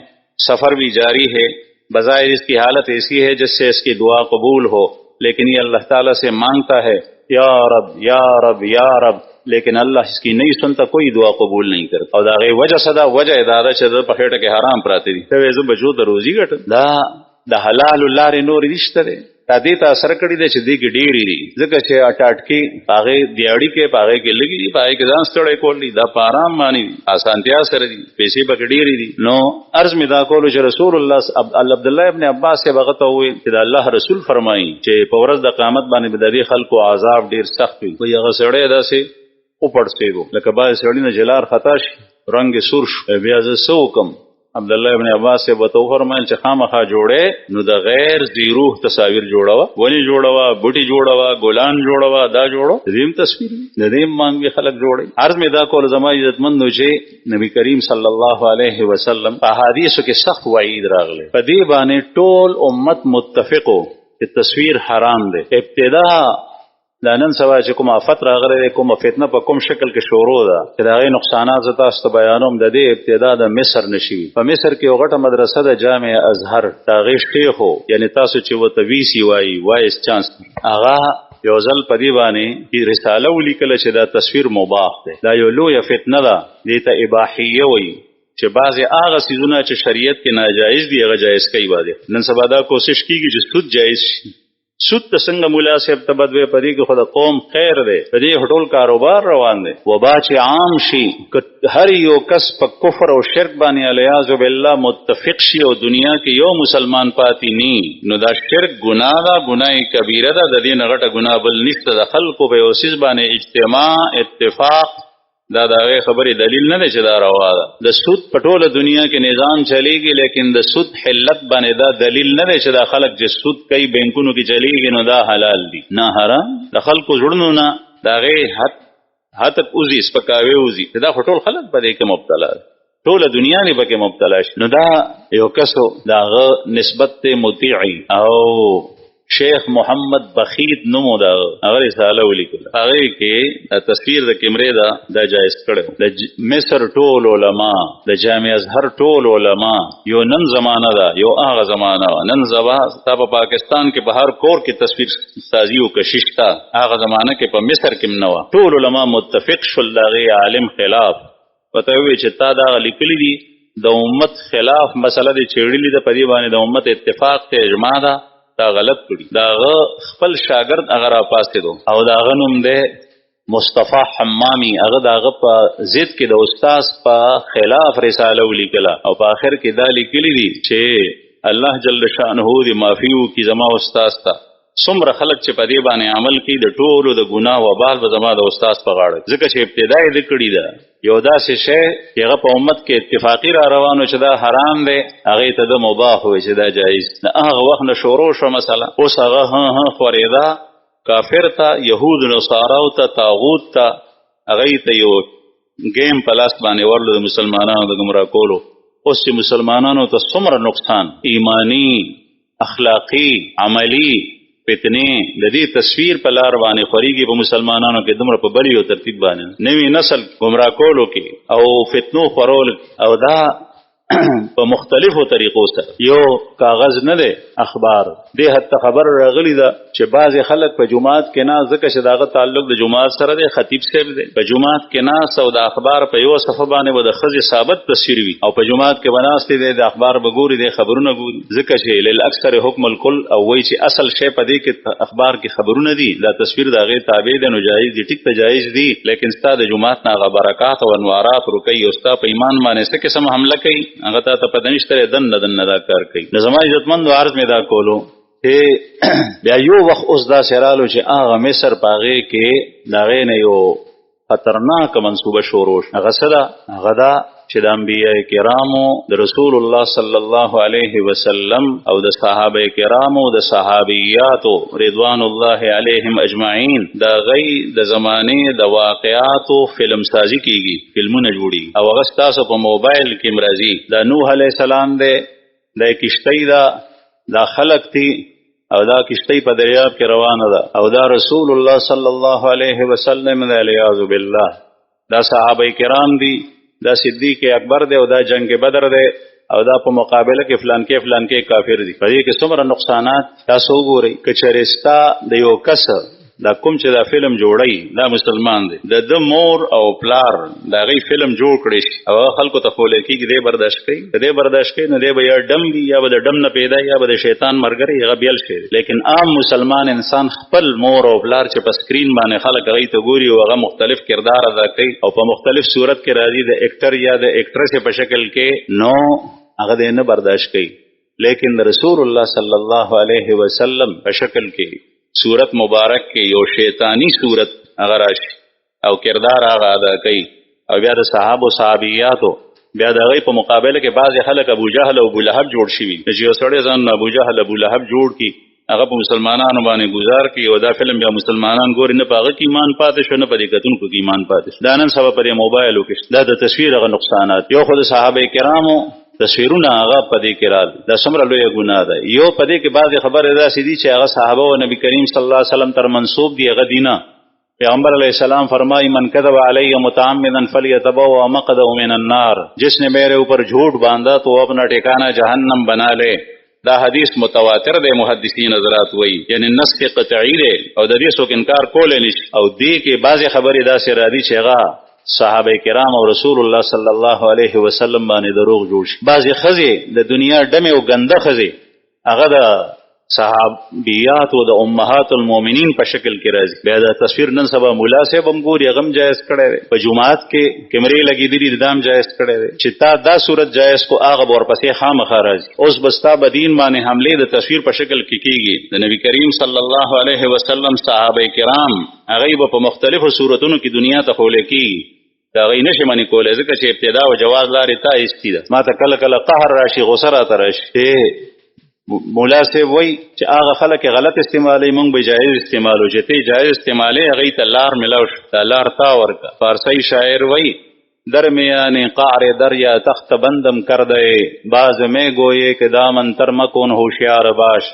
سفر بھی جاری ہے. بظاہر اس کی حالت ایسی ہے جس سے اس کی دعا قبول ہو لیکن یہ اللہ تعالیٰ سے مانگتا ہے یا رب یا رب یا رب لیکن اللہ اس کی نہیں سنتا کوئی دعا قبول نہیں کرتا. او دا غي وجہ صدا وجہ دادا چې په خېټه کې حرام پراته دي ته زه بچو ته روزي ګټم دا د حلال لارې نور نشته دی دا دې ته اثر کړی دی چې دې کې ډېری دي ځکه چې اټاټکی پاغه دیاړي کې پاغه کې لګي دي پاغه کې ځان ستړی کولی دا پارام مانی آسانتیا سره دي پیسې په ډېری دي. نو عرض می دا کولو چې رسول الله عبد الله ابن عباس سے بغته وي چې الله رسول فرمایي چې په ورځ د قیامت باندې بددي خلکو عذاب ډېر سخت وي وي هغه سړی داسې او پړسېدو لکه باز سړی نه جلار خطا شي رنگ سور شو بیا زه سو کم. عبداللہ ابن عباس سے بتو فرمایل چې خامخا جوړې نو د غیر زیروح تصاویر جوړوا ونی جوړوا بوټي جوړوا ګلان جوړوا دا جوړو دیم تصویر ندیم مانګي خلق جوړي. عرض می دا کول زما عزتمندو چې نبی کریم صلی الله علیه وسلم په حدیثو کې سخت وعید راغله په دې باندې ټول امت متفقو چې تصویر حرام ده. ابتدا دا نن سبا چې کوم آفت راغلی کوم فتنه په کوم شکل کې شروع ده چې دا غي نقصانات زتا است بیانوم د دې ابتدا د مصر نشي. په مصر کې یو غټه مدرسه د جامع ازهر دا غي شیخو یعنی تاسو چې وته وی سی وایس چانس اغا یو ځل په دی باندې رساله ولیکله چې دا تصویر مباح ده دا یو لوی فتنه ده دې ته اباحیه وایي چې بعضی هغه سيزونه چې شریعت کې ناجایز دي هغه جایز کوي باندې. نن سبا دا کوشش کیږي چې سود جایز شي. سود ته څنګه مولا صاحب ته بدوي پدې کې خود قوم خیر دی پدې هټول کاروبار روان دی وبا چې عام شي هر یو کس په کفر او شرک باندې الیاذ بالله متفق شي او دنیا کې یو مسلمان پاتې ني نو دا شرک ګناه دا ګناه کبیره ده د دې نه غټه ګناه بل نشته. د خلکو په اوسیز باندې اجتماع اتفاق دا دغه خبرې دلیل نه دی چې دا روا ده. د سود په ټوله دنیا کې نظام چلیږي لیکن د سود حلت باندې دا دلیل نه دی چې دا خلک چې سود کوي بینکونو کې چلیږي نو دا حلال دي نه حرام. د خلکو زړونو نه دا غي حد اوزي سپکاوي اوزي دا ټول خلک په دې کې مبتلا ټوله دنیا نه پکې مبتلا شي. نو دا یو کسو داغه نسبت ته مطیعي او شیخ محمد بخیت نومو دا هغه رساله ولیکله هغه کې تصویر د کیمرې دا جایز کړو د مصر ټول علما د جامع ازهر ټول علما یو نن زمانہ دا یو هغه زمانہ نن زبا په پاکستان کې په هر کور کې تصویر سازی او کشش تا هغه زمانہ کې په مصر کې منوا ټول علما متفق شول دغه عالم خلاف پته وی چې تا دا لیکلی دي د امت خلاف مسله دی چېړلې ده په دې باندې د امت اتفاق ته اجماع ده دا غلط کړي. داغه خپل شاګرد هغه را پاسېدو او داغه نوم دی مصطفی حمامی. هغه داغه په ضد کې د استاد په خلاف رساله ولیکله او په آخر کې دا لیکلي دي چې الله جل شانه دې معافي وکړي زما استاد ته. څومره خلک چې په دې باندې عمل کوي د ټولو د ګناه وبال به زما د استاد په غاړه، ځکه چې ابتدا یې کړې ده یو داسې شی چې هغه په امت کې اتفاقي را روانو چې دا حرام دی، هغې ته د مباح وي چې دا جایز. د هغه وخت نه شروع شوه مسله، اوس هغه خورېده کافر ته، یهود نصاراو ته، طاغوت ته، هغې ته یو ګیم په لاس باندې ورلو د مسلمانانو د ګمراه کولو. اوس چې مسلمانانو ته څومره نقصان ایمانی، اخلاقی، عملی فتنې د دې تصویر په لار باندې خوريږي په مسلمانانو کې دومره په بلی او ترتیب باندې نوی نسل ګمراه کولو کې او فتنو خورول او دا په مختلفو طریقو سره. یو کاغذ نه دی اخبار دې حتی خبر راغلی ده چې بعضې خلک په جماعت کې نه، ځکه چې داغه تعلق د جماعت سره دی، خطیب صاحب دی، په جماعت کې نه او د اخبار په یو صفحه باندې به د ښځې ثابت تصویر وي او په جماعت کې به ناستې دی، د اخبار به ګوري، دی خبرونه ګوري، ځکه چې للاکثر حکم الکل او وایي چې اصل شی په دې کې اخبار کې خبرونه دي، دا تصویر د هغې تابع دی، نو جایز دي، ټیک ته جایز دي، لیکن ستا د جماعت نه هغه برکات او انوارات ورکوي او ستا په ایمان باندې څه قسم حمله کوي هغه تا ته پته نشته، دنه دا کار کوي. نو زما عزتمندو عرض مې دا کولو چې بیا یو وخت اوس داسې رالو چې هغه مصر په هغې کې د هغې نه یو خطرناکه منصوبه شروع شوه. هغه څه ده؟ هغه دا چې د انبیاء کرامو د رسول الله صلی الله علیه وسلم او د صحابه کرامو د صحابیاتو رضوان الله علیهم اجمعین د غي د زمانه د واقعاتو فلم سازی کیږي، فلمونه جوړي او هغه تاسو په موبایل کې مرضی د نوح علیه السلام د کشتی دا خلق دي او دا کشتی په دریاب کې روانه ده او دا رسول الله صلی الله علیه وسلم دی، الیاذ بالله دا صحابه کرام دي، دا صدیق اکبر دی او دا جنگ بدر دی او دا په مقابله کې فلان کې کافر دي. په دې کې څومره نقصانات تاسو وګورئ. که چېرې ستا د یو کس دا کوم چې دا فلم جوړی دا مسلمان دی، د مور او پلار د هغې فلم جوړ کړی شي او خلکو ته ښولی کېږي، دی برداشت کوي، که دی برداشت کوي نو دی به یا ډم وي یا به د ډم نه پیدا یا به د شیطان ملګری، هغه بیل شی دی. لیکن عام مسلمان انسان خپل مور او پلار چې په سکرین باندې خلک هغې ته ګوري او هغه مختلف کردار ادا کوي او په مختلف صورت کې راځي د ایکټر یا د ایکټرسې په شکل کې، نو هغه دی نه برداشت کوي. لیکن د رسول الله صلی الله علیه وسلم په شکل کې صورت مبارک کې یو شیطانی صورت هغه راشي او کردار هغه ادا کوي او بیا د صحابو صحابیاتو بیا د هغې په مقابله کې بعضې خلک ابو جهل او ابو لهب جوړ شوي، چې یو سړی ځان ابو جهل ابو لهب جوړ کړي هغه په مسلمانانو باندې گزار کړي او دا فلم بیا مسلمانان ګوري، نه په هغه کې ایمان پاتې شو نه په دې کتونکو کې ایمان پاتې شو. دا نن سبا په دې موبایلو کې دا د تصویر هغه نقصانات. یو خو د صحابه کرامو تصویرونه هغه په دې کې رال دا څومره لویه ګناه ده. یو په دې کې بعضې خبرې داسې دي چې هغه صحابه او نبی کریم صلی الله علیه وسلم تر منسوب دي، هغه دي نه. پیغمبر علیہ السلام فرمائی من کذب علی متعمدا فلیتبوأ مقعده من النار، جس نے میرے اوپر جھوٹ باندھا تو اپنا ٹھکانہ جہنم بنا لے. دا حدیث متواتر دی، محدثین حضرات وایي، یعنی نص قطعی دی او د دې څوک انکار کولی نشي. او دې کې بعضې خبرې داسې راځي چې هغه صحابه کرام او رسول الله صلی الله علیه وسلم باندې دروغ جوړ شي. بعضې ښځې د دنیا ډمې او ګنده ښځې هغه د صحابیات او د امهات المؤمنین په شکل کې راځي. بیا دا تصویر نن سبا مولا صاحب هم ګوري، هغه هم جایز کړی دی، په جومات کې کیمرې لګېدلي دي، دا هم جایز کړی دی. چې تا دا صورت جایز کو هغه به ورپسې خامخا راځي. اوس به ستا په دین باندې حملې د تصویر په شکل کې کېږي. د نبي کریم صلی الله علیه وسلم صحابه کرام هغوی به په مختلفو صورتونو کې دنیا ته ښولی کېږي، د هغوی نشي منې کولی، ځکه چې ابتدا او جواز لارې تا ایستي ده. ما ته کله کله قهر راشي، غصه راته راشي، مولا صاحب وایي چې هغه خلک غلط استعمالوي، موږ به جایز استعمالو، چې ته جایز استعمالې هغوی ته لار میلاو شو، دا لار تا ورکه. فارسی شاعر وایي درمیان قعر دریا تخت بندم کرده باز میں گوئے کہ دامن تر مکن ہوشیار باش.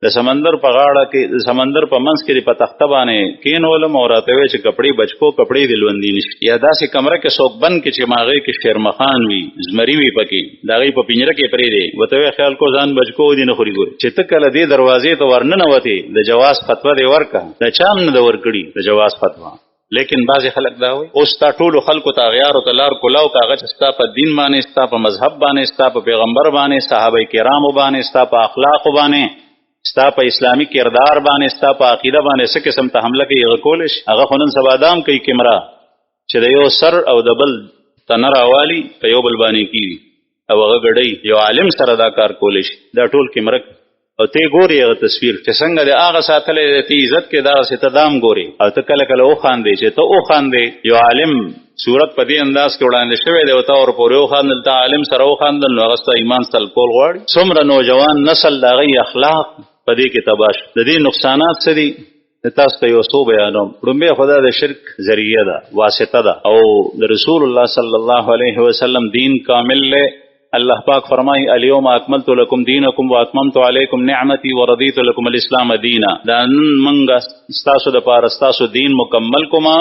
د سمندر په غاړه کې د سمندر په منځ کې په تخته باندې کېنولم او راته وایي چې کپړې بچکو کپړې دې لوندې نشي، یا داسې کمره کې څوک بند کې چې هغې کې شیرمخان وي، زمري وي پکې، د هغې په پنجره کې پرېږدې، ورته وایي خیال کو ځان بچکو دې نه خوري. ګورې چې ته کله دې دروازې ته ورننوتې د جواز فتوا دې ورکړه، د چا هم نه ده ورکړي د جواز فتوا. لیکن بعضې خلک دا وایي اوس ستا ټولو خلکو ته اغیارو ته لار کولاو که هغه چې ستا په دین باندې، ستا په مذهب باندې، ستا په پیغمبر باندې، صحابه کرامو باندې، ستا په اخلاقو باندې ستا په اسلامي کردار باندې ستا په عقیده باندې څه قسم ته حمله کوي هغه کولی شي هغه خو نن سبا دام کوي کیمرا چې د یو سر او د بل تنه راوالي په یو بل باندې کېږي او هغه ګډوي یو عالم سره دا کار کولی شي دا ټول کیمره او ته ګوري هغه تصویر چې څنګه د هغه ساتلې ته عزت کې دغسې ته دام ګوري او ته کله کله وخاندې چې ته وخاندې یو عالم صورت په دې انداز کې وړاندې شوی دی او تا ورپورې وخاندل ته عالم سره وخاندل نو هغه ستا ایمان سل کول غواړي څومره نوجوان نسل د هغوی اخلاق په دې کې تباه شو د دې نقصانات څه دي تاسو ته یو څو بیانوم لومبی خدا د شرک ذریعه ده واسطه ده او د رسول الله صلی الله علیه وسلم دین کامل له الله پاک فرمای الیوم اکملت لکم دینکم واتممت علیکم نعمتي ورضیت لکم الاسلام دینا دا منګه ستاسو د پاره ستاسو دین مکمل کوما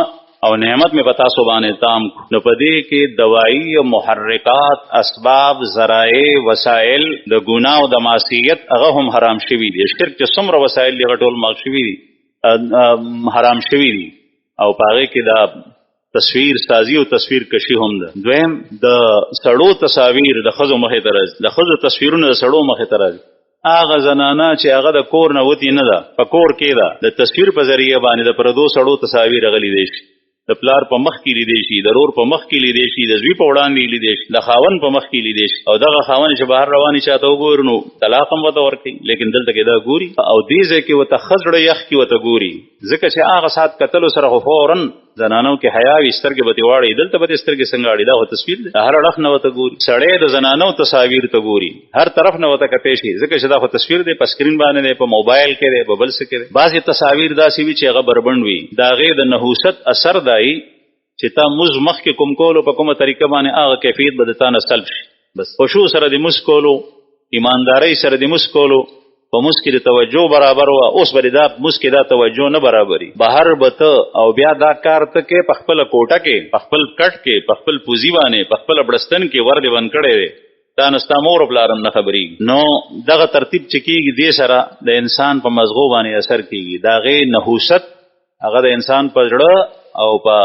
او نعمت می پتا سو باندې تام نو پدې کې دوايي او محرکات اسباب ذرایع وسایل د ګناه او د معصیت هغه هم حرام شوي دي شرک چې څومره وسایل دی ټول مغ شوي دي حرام شوي دي او پاره کې دا تصویر سازی او تصویر کشي هم ده دویم د سړو تصاویر د خزو مخه ترز د خزو تصویرونه د سړو مخه ترز هغه زنانه چې هغه د کور نه وتی نه ده په کور کې ده د تصویر په ذریعہ باندې د پردو سړو تصاویر غلي دي د پلار په مخ کې لیدې شي د رور په مخ کې لیدې شي د زوی په وړاندې لیدې شي د خاون په مخ کې لیدې شي او دغه خاون چې بهر رواني چاته وګوري نو طلاق هم وته ورکوي لیکن دلته کې دا ګوري او دې ځای کې وته خزړه یخ کې وته ګوري ځکه چې هغه سات قتل سره خو فورا زنانو کې حیا وي سترګې به واړي دلته به سترګې څنګه اړي دا تصویر دی هر اړخ نه وته ګوري سړی د زنانو تصاویر ته ګوري هر طرف نه وته کته شي ځکه چې دا خو تصویر دی په سکرین باندې دی په موبایل کې دی په بل څه کې دی بعضې تصاویر داسې وي چې هغه بربند وي د هغې د نحوست اثر دی چې تا موز مخکې کوم کولو په کومه طریقه باندې هغه کیفیت به د تا نه سلب شي بس خشوع سره د موز کولو ایماندارۍ سره د موز کولو په موس کې د توجه برابر و اوس به دا موس کې دا توجه نه برابري بهر به ته او بیا دا کار ته کې په خپله کوټه کې په خپل کټ کې په خپل پوزي باندې په خپله بړستن کې ور دې بند کړی دی دا نو ستا مور پلار هم نه خبرېږي نو دغه ترتیب چې کېږي دې سره د انسان په مزغو باندې اثر کېږي د هغې نحوست هغه د انسان په زړه او په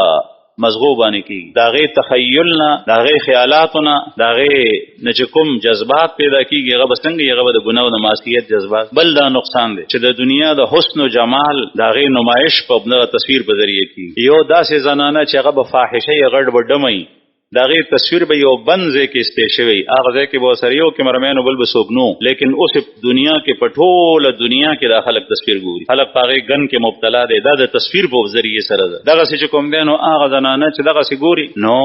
مزغو باندې کېږي د هغې تخیل نه د هغې خیالاتو نه د هغې نه چې کوم جذبات پیدا کېږي هغه به څنګه هغه به د ګناه او د معصیت جذبات بل دا نقصان دی چې د دنیا د حسن و جمال د هغې نمایش په دغه تصویر په ذریعه کېږي یو داسې زنانه چې هغه به فاحشۍ غټ به ډمئ د هغې تصویر به یو بند ځای کې استی شوی هغه ځای کې به ورسره یو کیمرمین بل به څوک نو لیکن اوس دنیا کې په ټوله دنیا کې دا خلک تصویر ګوري خلک په هغې ګن کې مبتلا دی دا د تصویر په ذریعې سره ده دغسې چې کوم دی نو هغه زنانه چې دغسې ګوري نو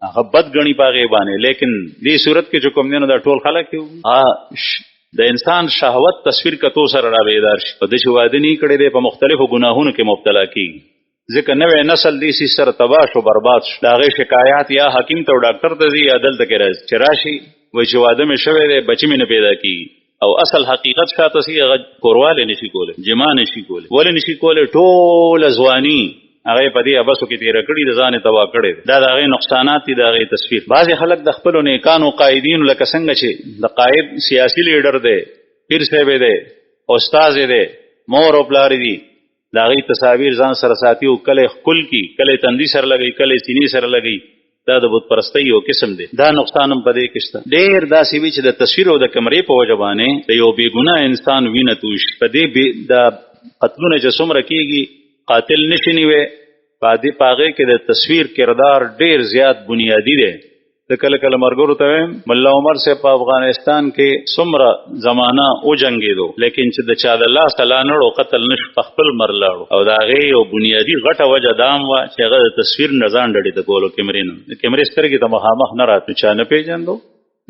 هغه بد ګڼي په هغې باندې لیکن دې صورت کې چې کوم دی نو دا ټول خلک د انسان شهوت تصویر کتو سره را بیدار شي په ده چې واده نه کړی دی په مختلفو ګناهونو کې مبتلا کېږي ځکه نوی نسل دې سیس سره تباه شو برباد شو د هغې شکایات یا حکیم ته او ډاکټر ته ځي یا دلته کې راځي چې راشي وایي چې واده مې شوی دی بچي مې نه پیدا کېږي او اصل حقیقت شاته سي هغه کوروالی نشي کولی جما نشي کولی ولې نشي کولی ټوله ځواني هغې په دې ابسو کې تېره کړي د ځان یې تباه کړی دا د هغې نقصانات دي د هغې تصویر بعضې خلک د خپلو نیکانو قایدینو لکه څنګه چې د قاید سیاسي لیډر دی پیر صاحب دی استاذ دی مور او پلار دي د هغې تصاویر ځان سره ساتي او کله یې ښکل کړي کله یې تندي سره لګوي کله یې سینې سره لګوي دا د بت پرستۍ یو قسم دی دا نقصان هم په دې کې شته ډېر داسې وي چې د تصویر او د کمرې په وجه باندې د یو بېګناه انسان وینه توی شي په دې د قتلونه چې څومره کېږي قاتل نشي نیوی په هغې کې د تصویر کردار ډېر زیات بنیادي دی د کله کله مرګرو ته وایم ملا عمر صاحب په افغانستان کې څومره زمانه وجنګېدو لیکن چې د چا د لاسه لا نړو قتل نشو په خپل مر لاړو او د هغې یو بنیادي غټه وجه دا هم وه چې هغه د تصویر نه ځان ډډې ته کولو کیمرې نه د کیمرې سترګې ته مخامخ نه راتلو چا نه پېژندو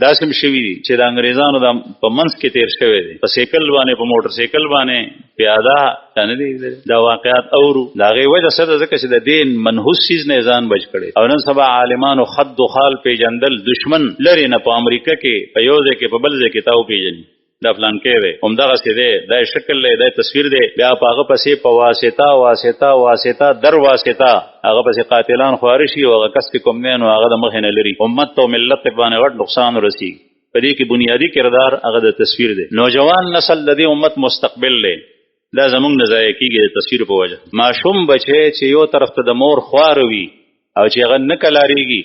داسې هم شوي دي چې د انګریزانو د په منځ کې تېر شوی دی په سیکل باندې په موټر سیکل باندې پیاده چا نه دی دا واقعات اورو د هغې وجه څه ده ځکه چې د دې منحوس څیز نه یې ځان بچ کړی او نن سبا عالمانو خد و خال پېژندل دشمن لرې نه په امریکا کې په یو ځای کې په بل ځای کې تا وپېژني دا فلان کې دی همدغسې دی دا شکل دی دا تصویر دی بیا په هغه پسې په واسطه در واسطه هغه پسې قاتلان خواره شي او هغه کس چې کوم دی نو هغه د مخې نه لري امت او ملت باندې غټ نقصان ورسېږي په دې کې بنیادي کردار هغه د تصویر دی نوجوان نسل د دې امت مستقبل دی دا زمونږ نه ضایع کېږي د تصویر په وجه ماشوم بچی چې یو طرف ته د مور خواره وي او چې هغه نه کلاریږي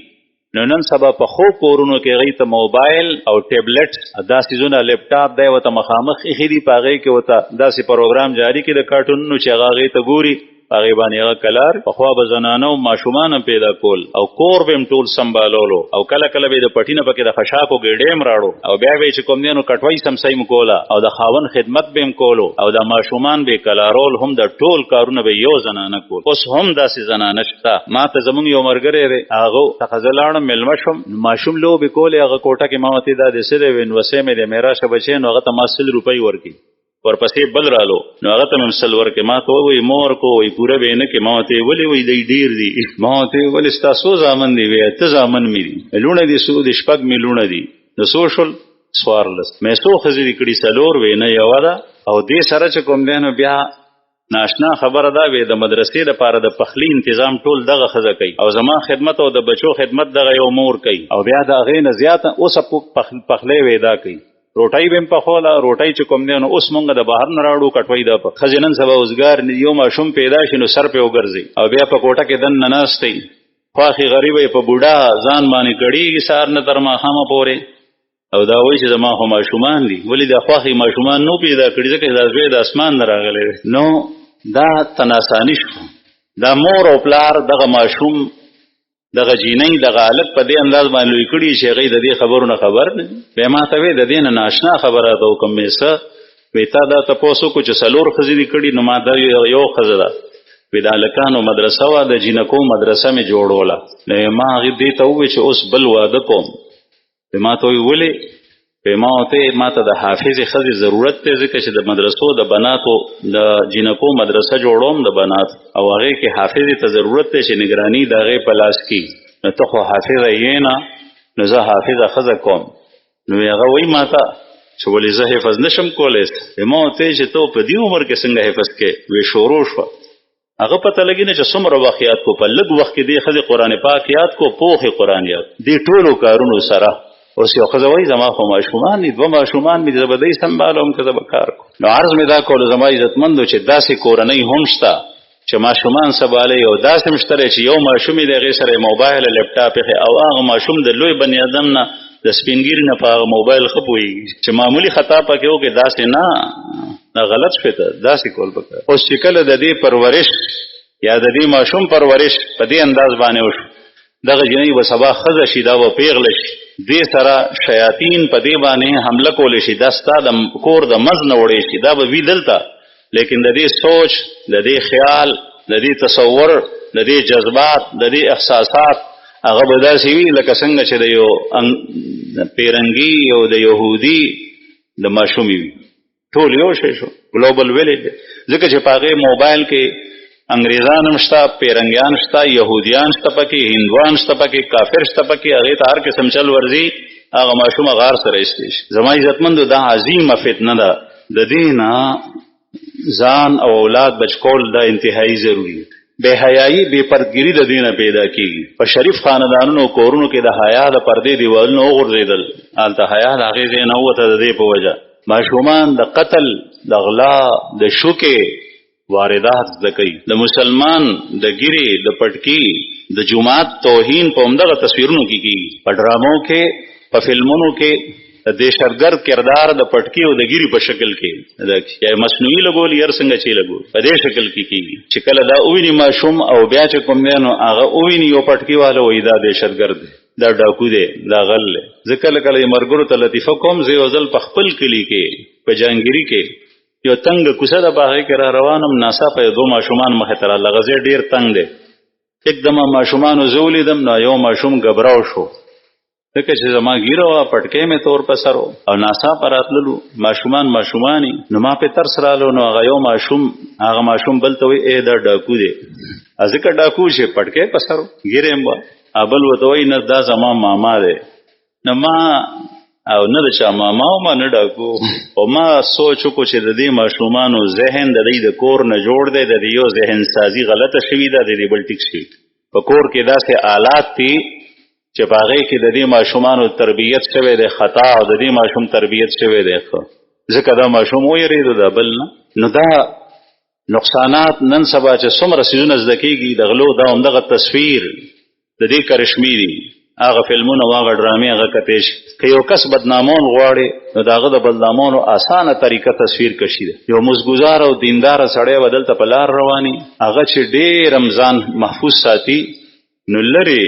نو نن سبا په خو کورونو کې غي ته موبایل او ټابلیټ دا سيزونه لپټاپ دی وته مخامخ اخیری پاغې کې وته داسې پروګرام جاری کې د کارټونونو چې هغه غي ته ګوري هغه باندې هغه کلار په خوا به زنانه او ماشومان پیدا کول او کور به ټول سمبالولو او کله کله به د پټینه پکې د خشاکو ګډېم راړو او بیا به چې کوم دینو کټوي سمسای کولا او د خاون خدمت به کولو او د ماشومان به کلارول هم د ټول کارونه به یو زنانه کول اوس هم داسې زنانه شته ما ته زمونږ یو مرګره هغه تخزلاړم ملمشم ماشوم لو به کول هغه کوټه کې ما ته د سره وین وسې مې د میراث بچین هغه ته 100 روپۍ ورکي ورپسې بل رالو نو هغه ته مسل ورکه ما ته وی مور کو وی پوره به نه کې ما ته ولی وی دی ډیر دی ما ته ول تاسو ځامن دی وی ته ځامن مې لونه دي سو د شپږ ملونه دي نو سوشل سوارلس مې سو خزري کړي سلور وی نه یو دا او دې سره چې کوم دینو بیا ناشنا خبره دا وی د مدرسې لپاره د پخلی تنظیم ټول دغه خزه کوي او زما خدمت او د بچو خدمت دغه یو مور کوي او بیا دا غې نه زیات اوس په پخلی وی دا کوي روټای بهم په خوله روټای چې کوم دی نو اوس مونږ د بهر نه راوړو کټوي دا په خزنن سبا اوسګار یو ماشوم پیدا شي نو سر په وګرځي او بیا په کوټه کې دن نناستي خواخي غریبې په بوډا ځان باندې کړي سار نه تر ما خامه پورې او دا وایي چې زما خو ماشومان دي ولی دا خواخي ماشومان نو پیدا کړي ځکه دا زوی د اسمان نه راغلی نو دا تناسانی شو دا مور او پلار دغه ماشوم دغه جینۍ دغه الګ په دې انداز باندې لوي کړي چې غي د دې خبرونه خبر نه به ما ته وې د دې نه ناشنا خبره ده کوم میسه ویتا دا تاسو کو چې سلور خزري کړي نو ما دا یو خزره ودا لکانو مدرسه وا د جینکو مدرسه می جوړوله نو ما غي دې ته وې چې اوس بل واده کوم به ما ته ویلې به ما ته د حافظ خزي ضرورت ته ځکه چې د مدرسو د بناتو د جینکو مدرسه جوړوم د بنات او هغه کې حافظ ته ضرورت ته چې نگرانی دغه پلاس کی نو ته خو حافظ یې نه نو زه حافظ خزه کوم نو هغه وای ما ته چې ولې زه حفظ نشم کولای ما ته چې ته په دې عمر کې څنګه حفظ کې وې شروع شو هغه پته لګی نه چې څومره واقعیات کو په لږ وخت کې دی خزه قران پاک یاد کو پوخه قران یاد دی ټولو کارونو سره اوس یو خزوی زما خو ماشومان دي دوه ماشومان مې زبدې سمبالوم که به کار کو نو عرض مې دا کول زما عزتمندو چې داسې کورنۍ هم شته چې ماشومان سباله یو داسې مشتری چې یو ماشوم د غي سره موبایل لپټاپ او هغه ماشوم د لوی بنی ادم نه د سپینګیر نه په موبایل خپوي چې معمولی خطا پکې وکي داسې نه غلط شته داسې کول پکې اوس چې کله د دې پرورش یا د دې ماشوم پرورش په دې انداز باندې وشو دغه جنۍ به سبا خزه شي دا به پیغله شي دې سره شیاطین په دې باندې حمله کولی شي دا ستا د کور د مز نه وړی شي دا به وي دلته لیکن د دې سوچ د دې خیال د دې تصور د دې جذبات د دې احساسات هغه به داسې وي لکه څنګه چې د یو پیرنګي او د یهودي د ماشومي وي ټول یو شی شو ګلوبل ویلیج ځکه چې په هغې موبایل کې انګریزان هم شته پیرنګیان شته یهودیان شته پکې هندوان شته پکې کافر شته پکې هغې ته هر قسم چل ورځي هغه ماشوم غار سره ایستی شي زما عزتمندو دا عظیمه فتنه ده د دې نه ځان او اولاد بچ کول دا انتهایی ضروري بے حیايي بے پردګيري د دینه پیدا کیږي په شریف خاندانونو کورونو کې د حیا د پردې دیوالونو وغورځېدل الته حیا د هغې ځای نه وته د دې په وجه ماشومان د قتل د غلا د شوکې واردات زکوي د مسلمان د ګيري د پټکی د جمعات توهین په همدغه تصویرونو کې کیږي په ډرامو کې په فلمونو کې د دهشتګرد کردار د پټکی او د ګيري په شکل کې د یا مصنوعي لګول ير څنګه چي لګول په دې شکل کې کیږي چې کله دا اوویني ماشوم او بیا چې کوم نو هغه اوویني یو پټکی والو وې دا دهشتګرد دا ډاکو دی دا غل ځکه کله مرګرو ته لطیفه کوم زی وزل په خپل کلی کې په جانګيري کې یو تنگ کوڅه د باغې کې را روانم ناڅاپه دوه ماشومان مخې ته راغله غزې ډېر تنګ دی एकदम ماشومانو زه ولیدم نو یو ماشوم غبراو شو ځکه چې زما ګیره وه پټکۍ مې تور په سر او ناڅاپه راتللو ماشومانې نو ما پې ترس رالو نو هغه ماشوم بل ته وایي ای دا ډاکو دی ځکه ډاکو چې پټکۍ په سر ګیرې یم به بل ورته وایي نه دا زما ماما دی نو ما او نه د چا ماما او ما نه ډاکو او ما سوچ وکړو چې د دې ماشومانو ذهن د دې د کور نه جوړ دی د دې یو ذهن سازي غلطه شوې ده د دې بل ټیک شوي په کور کې داسې آلات دي چې په هغې کې د دې ماشومانو تربیت شوی دی خطا او د دې ماشوم تربیت شوی دی ځکه دا ماشوم ویرېدو دا بل نه نو دا نقصانات نن سبا چې څومره څیزونه زده کېږي د غلو دا همدغه تصویر د دې کرشمي دي هغه فلمونه هغه ډرامې هغه کتې شي. که یو کس بدنامون غواړي نو د هغه د بدنامونو اسانه طریقه تصویر کشي ده. یو مزګزار او دیندار سړی به دلته په لار رواني، هغه چې ډېر رمضان محفوظ ساتي، نو لرې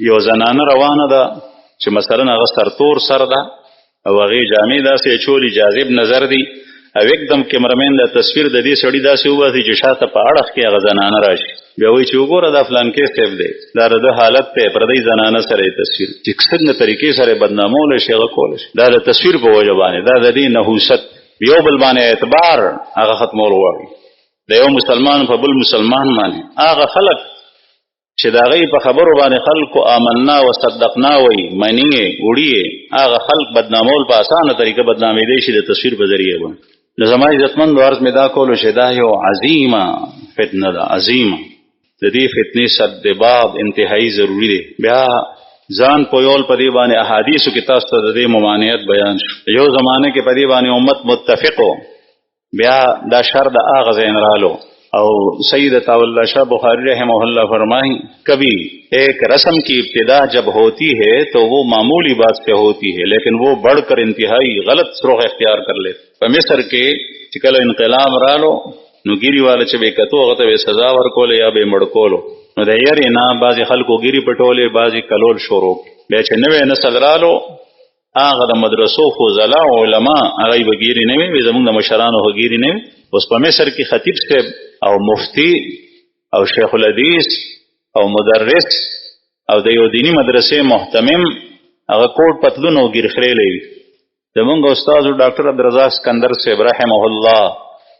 یو زنانه روانه ده چې مثلا هغه سرتور سر ده او هغې جامې داسې چولي جاذب نظر دی، او एकदम کیمرمین د تصویر د دې سړي داسې وباسي چې شاته په اړخ کې هغه زنانه راشي، بیا وایي چې وګوره دا فلان کې صاحب دی، دا د حالت دی پردی زنانه سره یې تصویر چې څنګه طریقې سره بدنامولی شي هغه کولی شي. دا د تصویر په وجه باندې دا د دې نحوست یو بل باندې اعتبار هغه ختمول غواړي. د یو مسلمان په بل مسلمان باندې هغه خلک چې د هغې په خبرو باندې خلکو آمنا و صدقنا وایي، مني یې وړي یې، هغه خلک بدنامول په اسانه طریقه بدنامېدی شي د تصویر په ذریعه باندې. نو زما عزتمندو عرض مې دا کولو چې دا یو عظیمه فتنه ده، عظیمه. د دې فتنې سد باب انتهایی ضروری دی. بیا ځان پویول په دې باندې احادیثو کې تاسو ته د دې ممانعت بیان شو. یو زمانه کې په دې باندې امت متفق و، بیا دا شر د هغه ځای نه رالو او سید عطاءاللہ شاہ بخاری رحمہ اللہ فرمائی کبھی ایک رسم کی ابتدا جب ہوتی ہے تو وہ معمولی بات سے ہوتی ہے لیکن وہ بڑھ کر انتہائی غلط سروغ اختیار کر لیتے. په مصر کې چې کله انقلاب رالو نو ګیری والا چې به کتو هغه ته سزا ورکول یا به مړ کولو، نو د یاري نه بعضې خلکو ګیری پټولې، بعضې کلول شروع. بیا چې نوی نسل رالو هغه د مدرسو فضلا علما هغه به ګیري نه وي، زمونږ د مشرانو خو ګیري نه وي. اوس په مصر کې خطیب صاحب او مفتی او شیخ الحدیث او مدرس او د یو دینی مدرسې محتمم هغه کوټ پتلون او ګیرخړېلی وي. زمونږ استاد ډاکټر عبدالرزاق سکندر صاحب رحمه الله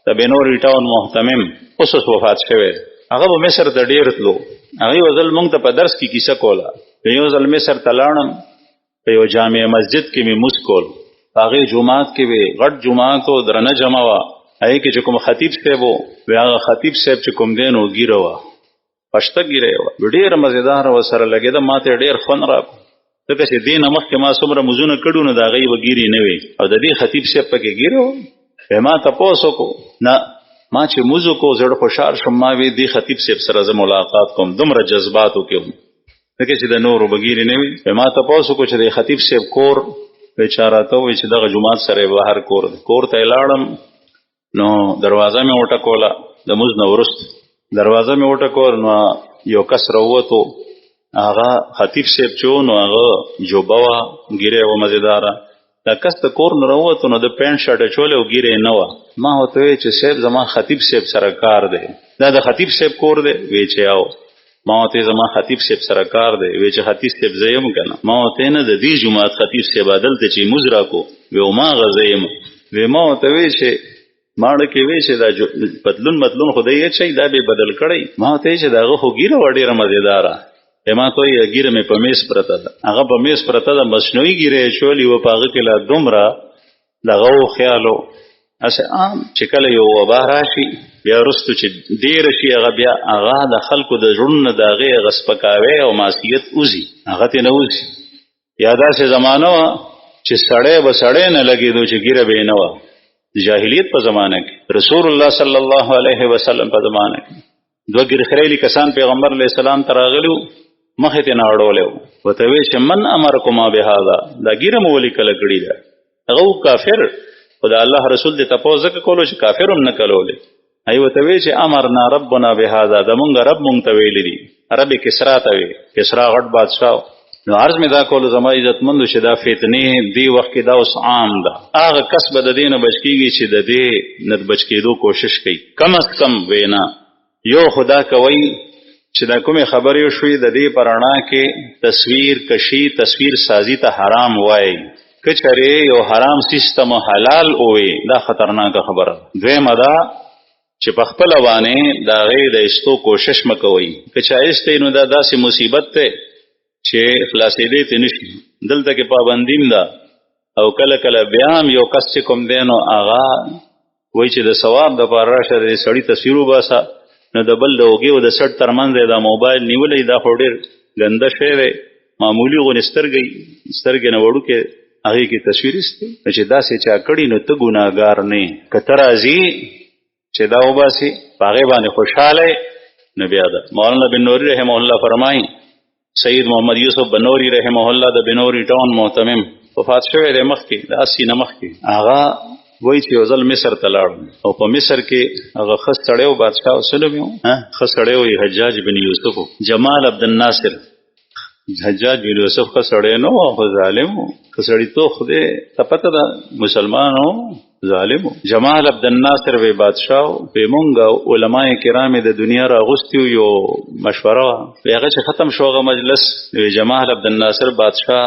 د بینوري ټاون محتمم اوس وفات شوی، هغه به مصر ته ډېر تلو. هغه یو ځل مونږ ته په درس کې کیسه کوله، یو ځل مصر ته لاړم، په یو جامع مسجد کې مې مونځ کول، په هغې جومات کې وې غټ جومات و، درنه جمع وه، هغې کې چې کوم خطیب صاحب و هغه خطیب صاحب چې کوم دی نو ګیره وه، پشته ګیره یې وه، ډېره مزېداره ورسره لګېده، ما ته یې ډېر خوند راکړو ځکه چې دې نه مخکې ما څومره مزونه کړي نو د هغې به ګیرې نه وي او د دې خطیب صاحب پکې ګیره وه. ما تپوس وکړو، نه ما چې مونځ وکړو زړه خوشحال شوم، ما وی دې خطیب صاحب سره زه ملاقات کوم، دومره جذباتو کې وم ځکه چې د نورو به ګیرې نه وي. ما تپوس وکړو چې د خطیب صاحب کور بیچاره ته ووایي چې دغه جومات سره یې بهر کور دی. کور ته یې لاړم نو دروازه مې وټکوله، د مونځ نه وروسته دروازه مې وټکول نو یو کس راووتو، هغه خطیب صاحب چې و نو هغه جوبه وه، ګیره یې وه مزېداره. دا کس د کور نه راووتو نو د پینټ شرټ اچولی او ګیره یې نه وه. ما ورته وویل چې صاحب زما خطیب صاحب سره کار دی، دا د خطیب صاحب کور دی؟ وی چې او. ما ورته زما خطیب صاحب سره کار دی؟ وی چې خطیب صاحب زه یم که نه؟ ما ورته نه د دې جومات خطیب صاحب دلته چې مونځ راکړو، وی او ما هغه زه یم. وی ما ورته وی چې ماړه کې وی چې دا پتلون متلون خو دی یې چی دا به بدل کړی. ما ورته چې د هغه خو ګیره وه ډېره مزېداره. ما ته وایي ګیره مې په میز پرته ده، هغه په میز پرته ده، مصنوعي ګیره یې اچولې وه، په هغه کې لا دومره دغه و خیال و. هسې عام چې کله یو وبا راشي بیا وروستو چې ډېره شي هغه بیا هغه د خلکو د زړونو نه د هغې هغه سپکاوی او معصیت وځي، هغه ترې نه وځي. یا داسې زمانه وه چې سړی به سړی نه لګېدو چې ګیره به یې نه وه، د جاهلیت په زمانه کې، رسول الله صلی الله علیه وسلم په زمانه کې دوه ګیرخریلي کسان پیغمبر علیه السلام ته راغلي وو، مخې ته یې نه اړولی وو. ورته ویل چې من امرکما بهذا، دا ګیره مو ولې کله کړې ده؟ هغه و کافر، خو د الله رسول دې تپوس ځکه کولو چې کافر هم نه کلولی. هغې ورته ویل چې امرنا ربنا بهذا، زمونږ رب مونږ ته ویلي دي. رب کسرا ته وی، کسرا غټ بادشاه. نو عرض مې دا کولو زما عزتمندو چې دا فتنې دې وخت کې دا اوس عام ده. هغه کس به د دې نه بچ کېږي چې د دې نه د بچ کېدو کوشش کوي. کم از کم وینا یو خدا کوي چې دا کومې خبرې وشوي د دې په رڼا کې تصویر کشي، تصویر سازي ته حرام وایي. که چېرې یو حرام سیستم حلال ووي دا خطرناکه خبره. دویمه دا چې په خپله باندې د هغې د ایستو کوشش مه کوئ. که چا ایستی نو دا داسې مصیبت دی چې خلاصېدی ته نه شي. دلته کې پابندیم ده او کله کله بیا هم یو کس چې کوم دی نو هغه وایي چې د ثواب دپاره راشه د سړي تصویر وباسه، نو د بل د اوږې او د سټ ترمنځ دی دا موبایل نیولی، دا خو ډېر ګنده شی دی، معمولي غونې سترګې نه وړوکې هغې کې تصویر ایستې. نو چې داسې چا کړي نو ته ګناهګار نه یې. که ته راځي چې دا وباسي په هغې باندې خوشحاله نو بیا ده. مولانا بن نوري رحمه الله فرمایي سید محمد یوسف بنوري رحمه الله د بنوري ټاون محتمم وفات شوی دی مخکې د 80 نه مخکې. هغه وایي چې یو ځل مصر ته لاړ او په مصر کې هغه ښه سړی و بادشاه و څه نوم یې و ښه سړی و حجاج بن یوسف جمال عبد الناصر. حجاج بن یوسف ښه سړی نه و خو ظالم و. ښه سړیتوب خدای ته پته ده مسلمان و ظالم و. جمال عبد الناصر وی بادشاه په مونږ علماء کرام د دنیا راغوستي یو مشوره وه هغه چې ختم شو هغه مجلس جمال عبد الناصر بادشاه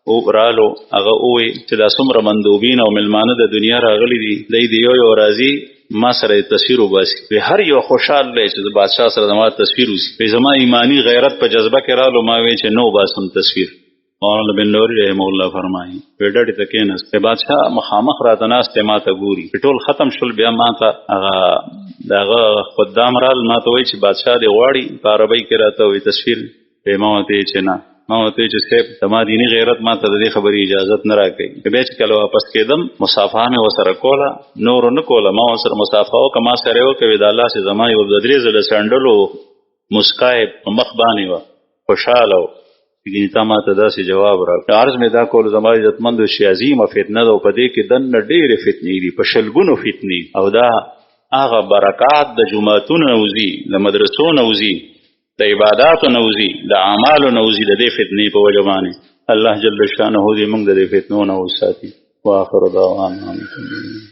او رالو هغه وی چې دا څومره مندوبین او ملمانه د دنیا راغلي دي د یو یو راځي ما سره تصویر وباسي. په هر یو خوشحال دی چې د بادشاه سره زما تصویر وسی. په زما ایمانی غیرت په جذبه کې رالو ما وی چې نو باسم تصویر. مولانا بنوري رحمه الله فرمایي په ډډې ته کېناست په بادشاه مخامخ راته ناست ما ته ګوري ټول ختم شول بیا ما ته هغه خدام رال ما ته وایي چې بادشاه دې غواړي په عربۍ کې راته وایي تصویر په ما ورته چې نه ما ورته چې صاحب زما دیني غیرت ما ته د دې خبرې اجازت نه راکوي. بیا چې کله واپس کېدم مصافحه مې ورسره کوله نور نه کوله ما ورسره مصافحه وکړه ما سره یې وکړې د الله چې زما یو د 3 ځله سنډلو مسکا یې په مخ باندې وه خوشحاله و. تا ما ته داسې جواب راکړ عرض مې دا کول زما عزتمندو چې عظیمه فتنه ده او په دې کې دننه ډېرې فتنې دي په شلګونو فتنې او دا هغه برکات د جوماتونو نه وځي د مدرسو نه وځي د عباداتو نه وځي د اعمالو نه وځي د دې فتنې په وجه باندې. الله جل شانه دې موږ د دې فتنو نه وساتي. واخر دعوانا